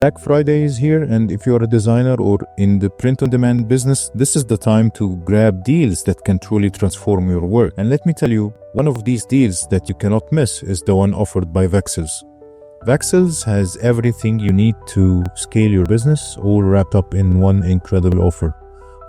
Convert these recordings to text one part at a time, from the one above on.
Black Friday is here, and if you're a designer or in the print-on-demand business, this is the time to grab deals that can truly transform your work. And let me tell you, one of these deals that you cannot miss is the one offered by Vexels. Vexels has everything you need to scale your business, all wrapped up in one incredible offer.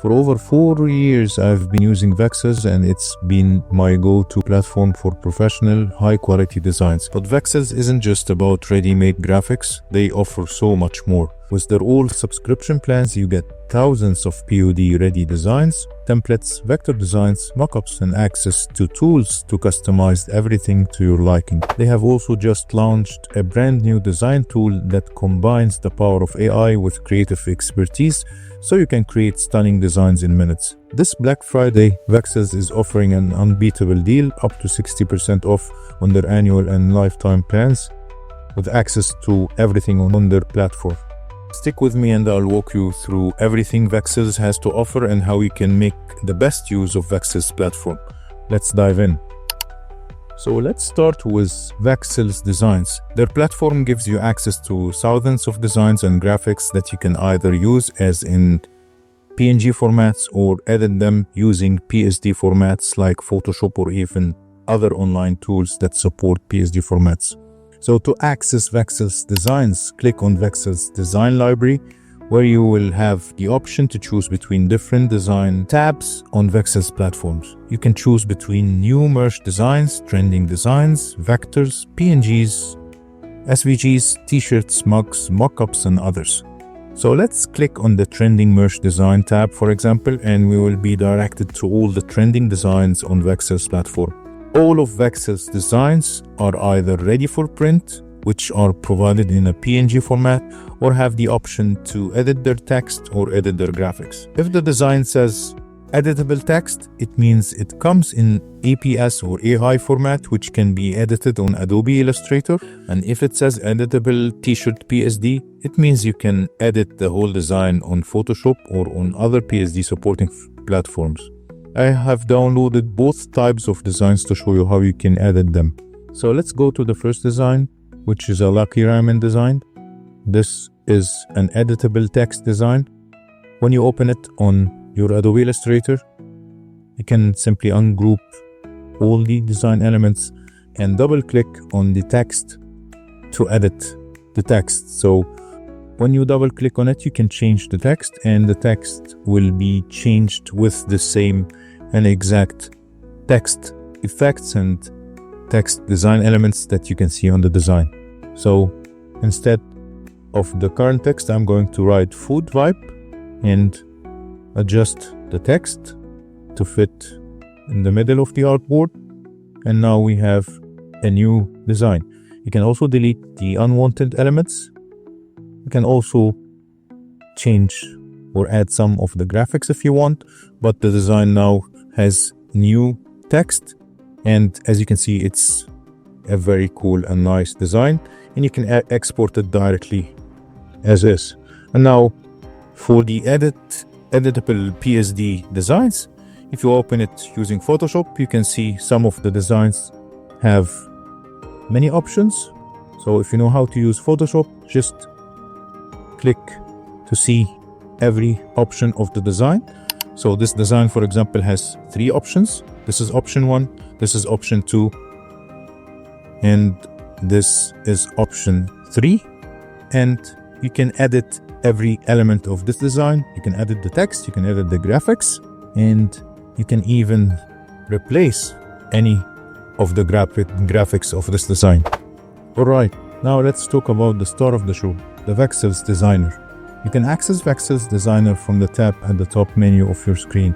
For over 4 years, I've been using Vexels, and it's been my go-to platform for professional, high-quality designs. But Vexels isn't just about ready-made graphics. They offer so much more. With their old subscription plans, you get thousands of POD-ready designs, templates, vector designs, mockups, and access to tools to customize everything to your liking. They have also just launched a brand new design tool that combines the power of AI with creative expertise, so you can create stunning designs in minutes. This Black Friday, Vexels is offering an unbeatable deal, up to 60% off on their annual and lifetime plans, with access to everything on their platform. Stick with me and I'll walk you through everything Vexels has to offer and how you can make the best use of Vexels Platform. Let's dive in. So let's start with Vexels Designs. Their platform gives you access to thousands of designs and graphics that you can either use as in PNG formats or edit them using PSD formats like Photoshop or even other online tools that support PSD formats. So to access Vexels Designs, click on Vexels Design Library, where you will have the option to choose between different design tabs on Vexels platforms. You can choose between new merged designs, trending designs, vectors, PNGs, SVGs, t-shirts, mugs, mockups, and others. So let's click on the trending merged design tab, for example, and we will be directed to all the trending designs on Vexels platform. All of Vexels designs are either ready for print, which are provided in a PNG format, or have the option to edit their text or edit their graphics. If the design says editable text, it means it comes in APS or AI format, which can be edited on Adobe Illustrator. And if it says editable t-shirt PSD, it means you can edit the whole design on Photoshop or on other PSD supporting platforms. I have downloaded both types of designs to show you how you can edit them. So let's go to the first design, which is a 𝗗𝗓𝗧 design. This is an editable text design. When you open it on your Adobe Illustrator, you can simply ungroup all the design elements and double click on the text to edit the text. So when you double click on it, you can change the text, and the text will be changed with the same and exact text effects and text design elements that you can see on the design. So instead of the current text, I'm going to write food vibe and adjust the text to fit in the middle of the artboard. And now we have a new design. You can also delete the unwanted elements. You can also change or add some of the graphics if you want, but the design now has new text. And as you can see, it's a very cool and nice design, and you can export it directly as is. And now for the editable PSD designs, if you open it using Photoshop, you can see some of the designs have many options. So if you know how to use Photoshop, just click to see every option of the design. So this design, for example, has 3 options. This is option 1, this is option 2, and this is option 3. And you can edit every element of this design. You can edit the text, you can edit the graphics, and you can even replace any of the graphics of this design. Alright, now let's talk about the star of the show, the Vexels Designer. You can access Vexels Designer from the tab at the top menu of your screen.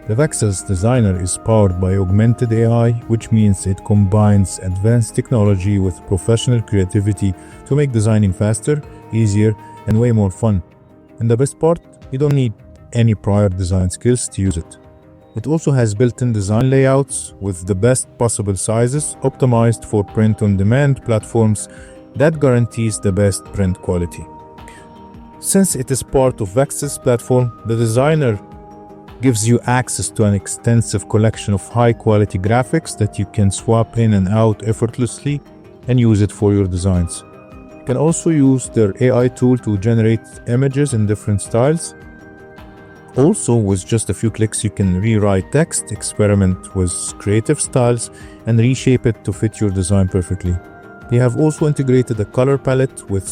The Vexels Designer is powered by augmented AI, which means it combines advanced technology with professional creativity to make designing faster, easier, and way more fun. And the best part, you don't need any prior design skills to use it. It also has built-in design layouts with the best possible sizes, optimized for print-on-demand platforms that guarantees the best print quality. Since it is part of Vexels Platform, the designer gives you access to an extensive collection of high-quality graphics that you can swap in and out effortlessly and use it for your designs. You can also use their AI tool to generate images in different styles. Also, with just a few clicks, you can rewrite text, experiment with creative styles, and reshape it to fit your design perfectly. They have also integrated a color palette with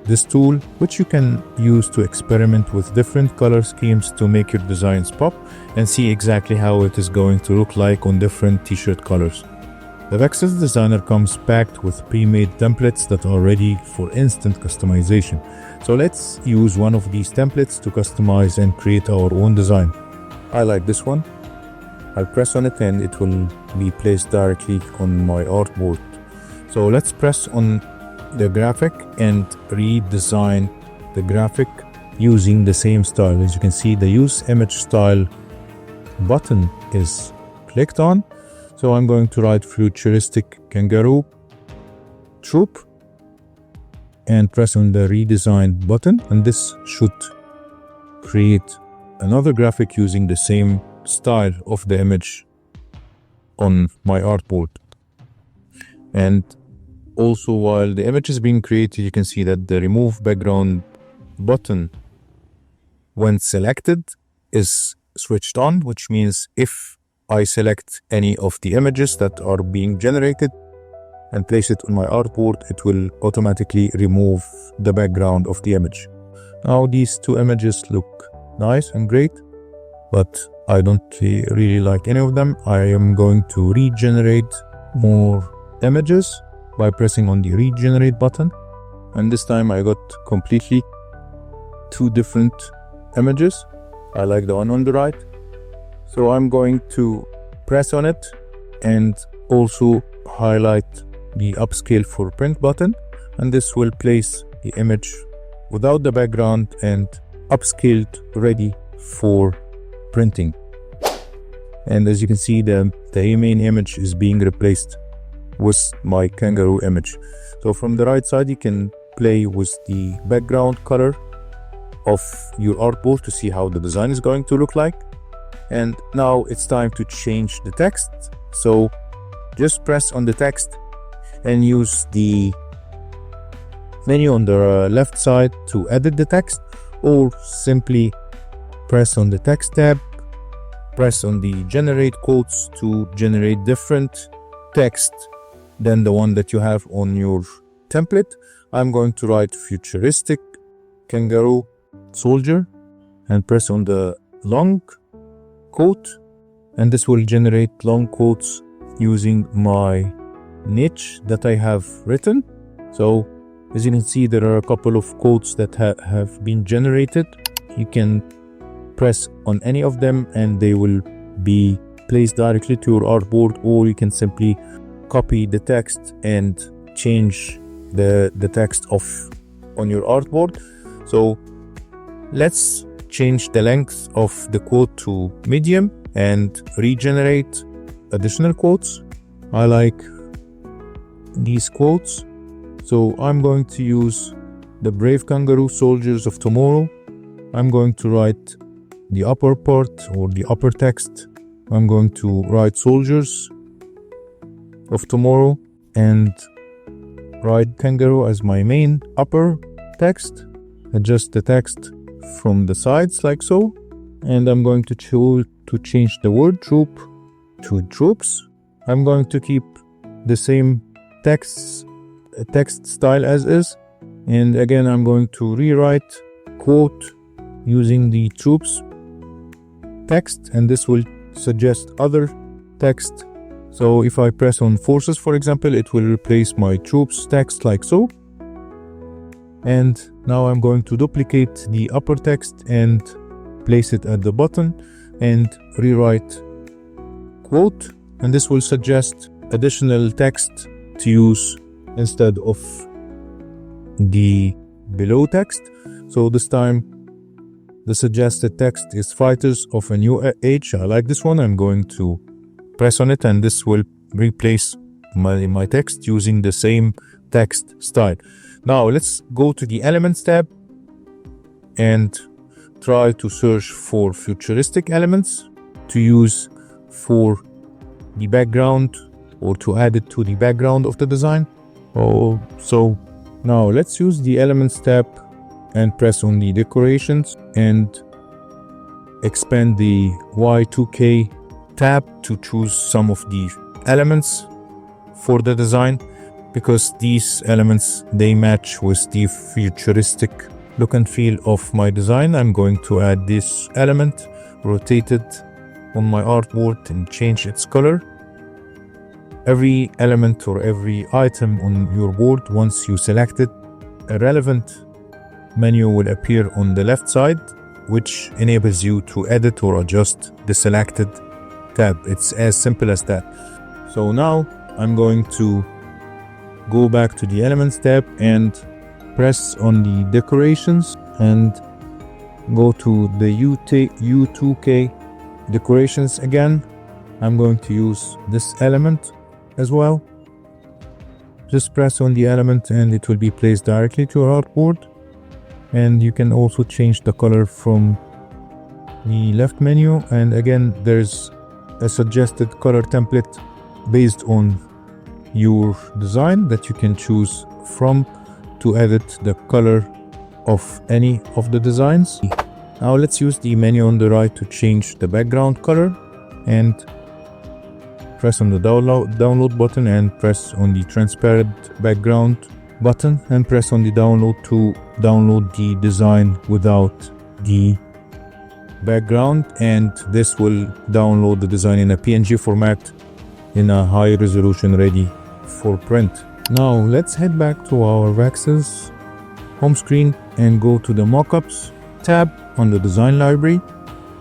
this tool, which you can use to experiment with different color schemes to make your designs pop and see exactly how it is going to look like on different t-shirt colors. The Vexels Designer comes packed with pre-made templates that are ready for instant customization. So let's use one of these templates to customize and create our own design. I like this one. I'll press on it and it will be placed directly on my artboard. So let's press on the graphic and redesign the graphic using the same style. As you can see, the use image style button is clicked on. So I'm going to write futuristic kangaroo troop and press on the redesign button, and this should create another graphic using the same style of the image on my artboard. And also, while the image is being created, you can see that the remove background button, when selected, is switched on, which means if I select any of the images that are being generated and place it on my artboard, it will automatically remove the background of the image. Now these two images look nice and great, but I don't really like any of them. I am going to regenerate more images by pressing on the regenerate button, and this time I got completely two different images. I like the one on the right, so I'm going to press on it and also highlight the upscale for print button, and this will place the image without the background and upscaled, ready for printing. And as you can see, the main image is being replaced with my kangaroo image. So from the right side, you can play with the background color of your artboard to see how the design is going to look like. And now it's time to change the text. So just press on the text and use the menu on the left side to edit the text, or simply press on the text tab, press on the generate quotes to generate different text than the one that you have on your template. I'm going to write futuristic kangaroo soldier and press on the long quote, and this will generate long quotes using my niche that I have written. So as you can see, there are a couple of quotes that have been generated. You can press on any of them and they will be placed directly to your artboard, or you can simply copy the text and change the text on your artboard. So let's change the length of the quote to medium and regenerate additional quotes. I like these quotes, so I'm going to use the brave kangaroo soldiers of tomorrow. I'm going to write the upper part or the upper text. I'm going to write soldiers of tomorrow and write kangaroo as my main upper text. Adjust the text from the sides like so, and I'm going to choose to change the word troop to troops. I'm going to keep the same text style as is, and again I'm going to rewrite quote using the troops text, and this will suggest other text. So if I press on forces, for example, it will replace my troops text like so. And now I'm going to duplicate the upper text and place it at the bottom and rewrite quote, and this will suggest additional text to use instead of the below text. So this time the suggested text is fighters of a new age. I like this one. I'm going to press on it and this will replace my text using the same text style. Now let's go to the elements tab and try to search for futuristic elements to use for the background or to add it to the background of the design. So Now let's use the Elements tab and press on the Decorations and expand the Y2K tab to choose some of the elements for the design, because these elements, they match with the futuristic look and feel of my design. I'm going to add this element, rotate it on my artboard and change its color. Every element or every item on your board, once you select it, a relevant menu will appear on the left side, which enables you to edit or adjust the selected tab. It's as simple as that. So now I'm going to go back to the Elements tab and press on the Decorations and go to the U2K Decorations again. I'm going to use this element as well. Just press on the element and it will be placed directly to your artboard. And you can also change the color from the left menu. And again, there's a suggested color template based on your design that you can choose from to edit the color of any of the designs. Now let's use the menu on the right to change the background color, and press on the download button and press on the transparent background button and press on the download to download the design without the background, and this will download the design in a PNG format in a high resolution ready for print. Now let's head back to our Vexels home screen and go to the Mockups tab on the design library.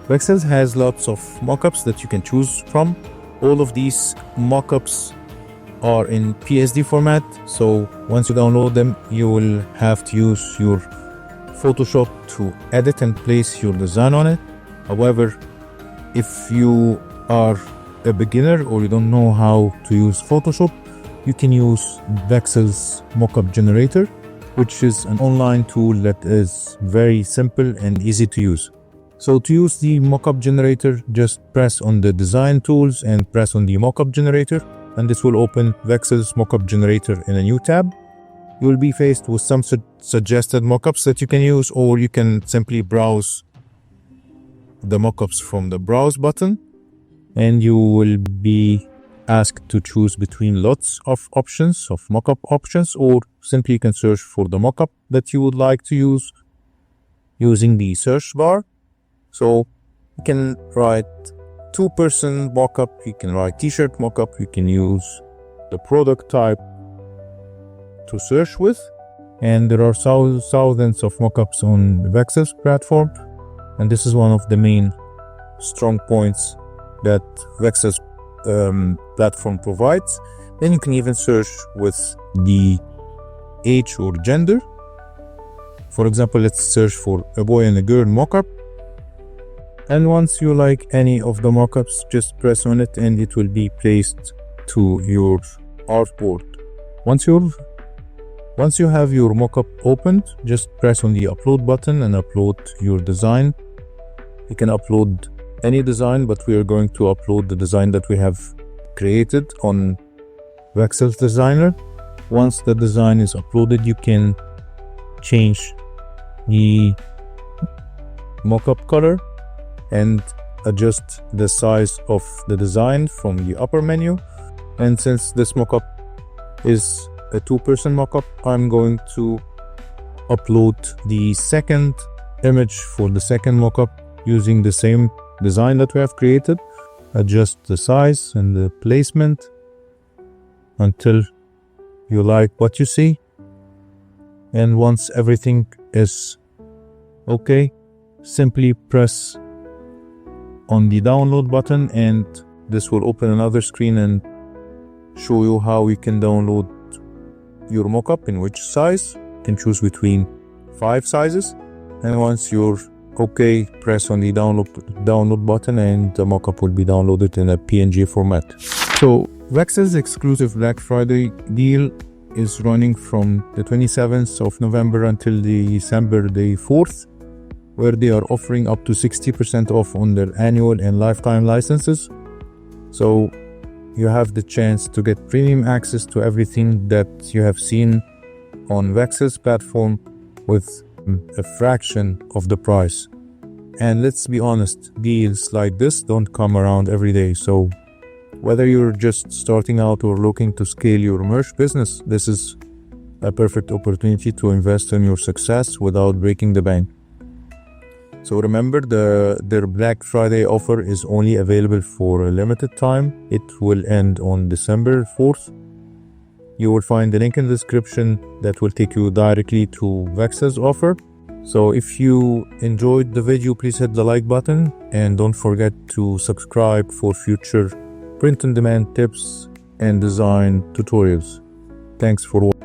Vexels has lots of mockups that you can choose from. All of these mockups are in PSD format, so once you download them, you will have to use your Photoshop to edit and place your design on it. However, if you are a beginner or you don't know how to use Photoshop, you can use Vexels Mockup Generator, which is an online tool that is very simple and easy to use. So to use the Mockup Generator, just press on the Design Tools and press on the Mockup Generator, and this will open Vexels Mockup Generator in a new tab. You will be faced with some suggested mockups that you can use, or you can simply browse the mockups from the Browse button, and you will be asked to choose between lots of options of mockup options, or simply you can search for the mockup that you would like to use using the search bar. So you can write two-person mockup, you can write t-shirt mockup, you can use the product type to search with, and there are thousands of mockups on the Vexels platform, and this is one of the main strong points that Vexels platform provides. Then you can even search with the age or gender. For example, let's search for a boy and a girl mockup. And once you like any of the mockups, just press on it and it will be placed to your artboard. Once you have your mockup opened, just press on the upload button and upload your design. You can upload any design, but we are going to upload the design that we have created on Vexels Designer. Once the design is uploaded, you can change the mockup color and adjust the size of the design from the upper menu. And since this mockup is a two-person mockup, I'm going to upload the second image for the second mockup using the same design that we have created. Adjust the size and the placement until you like what you see. And once everything is okay, simply press on the download button and this will open another screen and show you how you can download your mockup in which size. You can choose between 5 sizes, and once you're okay, press on the download button and the mockup will be downloaded in a PNG format. So Vexels exclusive Black Friday deal is running from the 27th of November until the December the 4th, where they are offering up to 60% off on their annual and lifetime licenses. So you have the chance to get premium access to everything that you have seen on Vexels Platform with a fraction of the price. And let's be honest, deals like this don't come around every day. So whether you're just starting out or looking to scale your merch business, this is a perfect opportunity to invest in your success without breaking the bank. So remember, their Black Friday offer is only available for a limited time. It will end on December 4th. You will find the link in the description that will take you directly to Vexels offer. So if you enjoyed the video, please hit the like button and don't forget to subscribe for future print-on-demand tips and design tutorials. Thanks for watching.